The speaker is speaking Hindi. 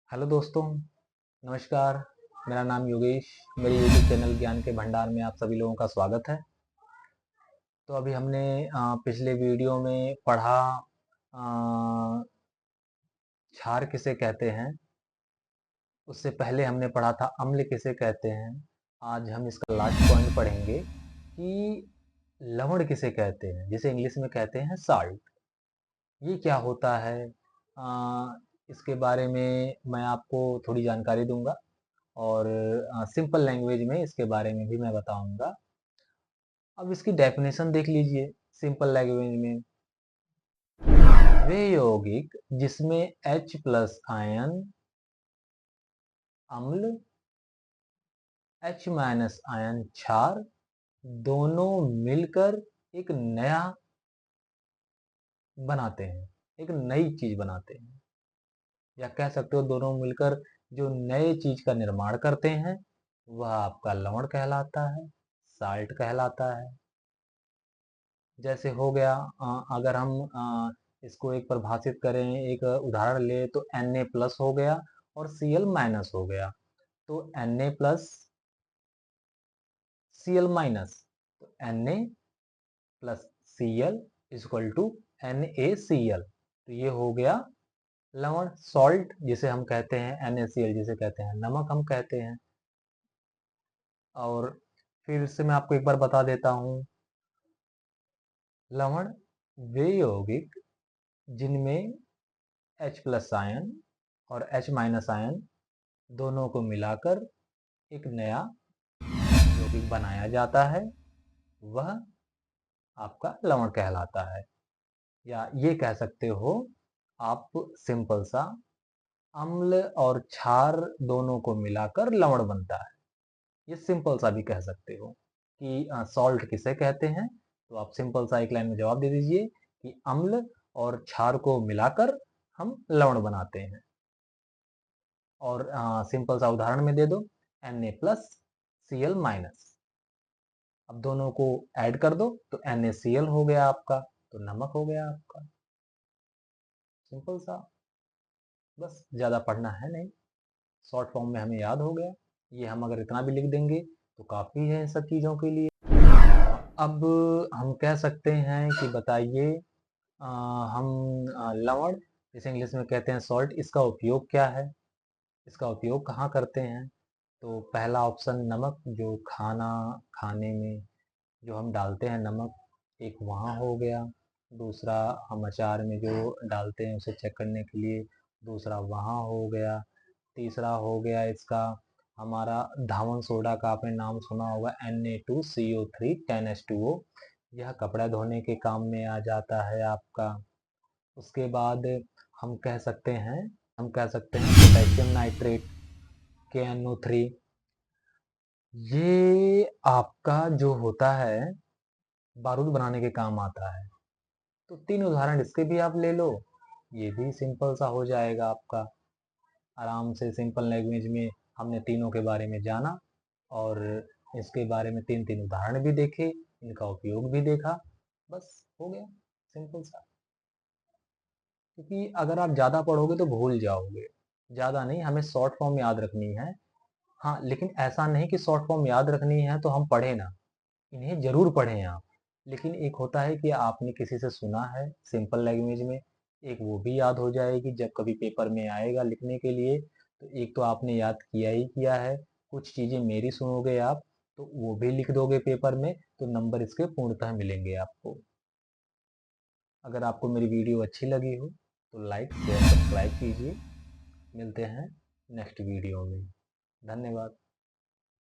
हेलो दोस्तों, नमस्कार। मेरा नाम योगेश। मेरे यूट्यूब चैनल ज्ञान के भंडार में आप सभी लोगों का स्वागत है। तो अभी हमने पिछले वीडियो में पढ़ा क्षार किसे कहते हैं। उससे पहले हमने पढ़ा था अम्ल किसे कहते हैं। आज हम इसका लास्ट पॉइंट पढ़ेंगे कि लवण किसे कहते हैं, जिसे इंग्लिश में कहते हैं साल्ट। ये क्या होता है, इसके बारे में मैं आपको थोड़ी जानकारी दूंगा और सिंपल लैंग्वेज में इसके बारे में भी मैं बताऊंगा। अब इसकी डेफिनेशन देख लीजिए सिंपल लैंग्वेज में। वे यौगिक जिसमें H प्लस आयन अम्ल, H माइनस आयन क्षार दोनों मिलकर एक नया बनाते हैं, एक नई चीज बनाते हैं, या कह सकते हो दोनों मिलकर जो नए चीज का निर्माण करते हैं वह आपका लवण कहलाता है, साल्ट कहलाता है। जैसे हो गया, अगर हम इसको एक परिभाषित करें, एक उदाहरण ले तो Na प्लस हो गया और Cl माइनस हो गया। तो Na प्लस Cl माइनस, तो Na plus Cl equal to NaCl। तो ये हो गया लवण, सॉल्ट जिसे हम कहते हैं, NaCl जिसे कहते हैं नमक हम कहते हैं। और फिर से मैं आपको एक बार बता देता हूँ, लवण वे यौगिक जिनमें H प्लस आयन और H माइनस आयन दोनों को मिलाकर एक नया यौगिक बनाया जाता है, वह आपका लवण कहलाता है। या ये कह सकते हो आप सिंपल सा, अम्ल और क्षार दोनों को मिलाकर लवण बनता है। ये सिंपल सा भी कह सकते हो कि सॉल्ट किसे कहते हैं। तो आप सिंपल सा एक लाइन में जवाब दे दीजिए कि अम्ल और क्षार को मिलाकर हम लवण बनाते हैं। और सिंपल सा उदाहरण में दे दो, Na प्लस Cl माइनस। अब दोनों को ऐड कर दो तो NaCl हो गया आपका, तो नमक हो गया आपका। सिंपल सा, बस ज़्यादा पढ़ना है नहीं, शॉर्ट फॉर्म में हमें याद हो गया। ये हम अगर इतना भी लिख देंगे तो काफ़ी है इन सब चीज़ों के लिए। अब हम कह सकते हैं कि बताइए, हम लवण जिसे इंग्लिश में कहते हैं सॉल्ट, इसका उपयोग क्या है, इसका उपयोग कहाँ करते हैं। तो पहला ऑप्शन नमक, जो खाने में जो हम डालते हैं नमक, एक वहाँ हो गया। दूसरा, हम अचार में जो डालते हैं उसे चेक करने के लिए, दूसरा वहाँ हो गया। तीसरा हो गया इसका हमारा धावन सोडा का आपने नाम सुना होगा, Na2CO3 10H2O। यह कपड़ा धोने के काम में आ जाता है आपका। उसके बाद हम कह सकते हैं पोटेशियम नाइट्रेट KNO3। ये आपका जो होता है बारूद बनाने के काम आता है। तो तीन उदाहरण इसके भी आप ले लो, ये भी सिंपल सा हो जाएगा आपका। आराम से सिंपल लैंग्वेज में हमने तीनों के बारे में जाना और इसके बारे में तीन तीन उदाहरण भी देखे, इनका उपयोग भी देखा, बस हो गया सिंपल सा। क्योंकि अगर आप ज़्यादा पढ़ोगे तो भूल जाओगे। ज़्यादा नहीं, हमें शॉर्ट फॉर्म याद रखनी है। हाँ, लेकिन ऐसा नहीं कि शॉर्ट फॉर्म याद रखनी है तो हम पढ़े ना, इन्हें जरूर पढ़ें आप। लेकिन एक होता है कि आपने किसी से सुना है सिंपल लैंग्वेज में, एक वो भी याद हो जाएगी जब कभी पेपर में आएगा लिखने के लिए। तो एक तो आपने याद किया ही किया है, कुछ चीज़ें मेरी सुनोगे आप तो वो भी लिख दोगे पेपर में, तो नंबर इसके पूर्णतः मिलेंगे आपको। अगर आपको मेरी वीडियो अच्छी लगी हो तो लाइक शेयर सब्सक्राइब कीजिए। मिलते हैं नेक्स्ट वीडियो में। धन्यवाद।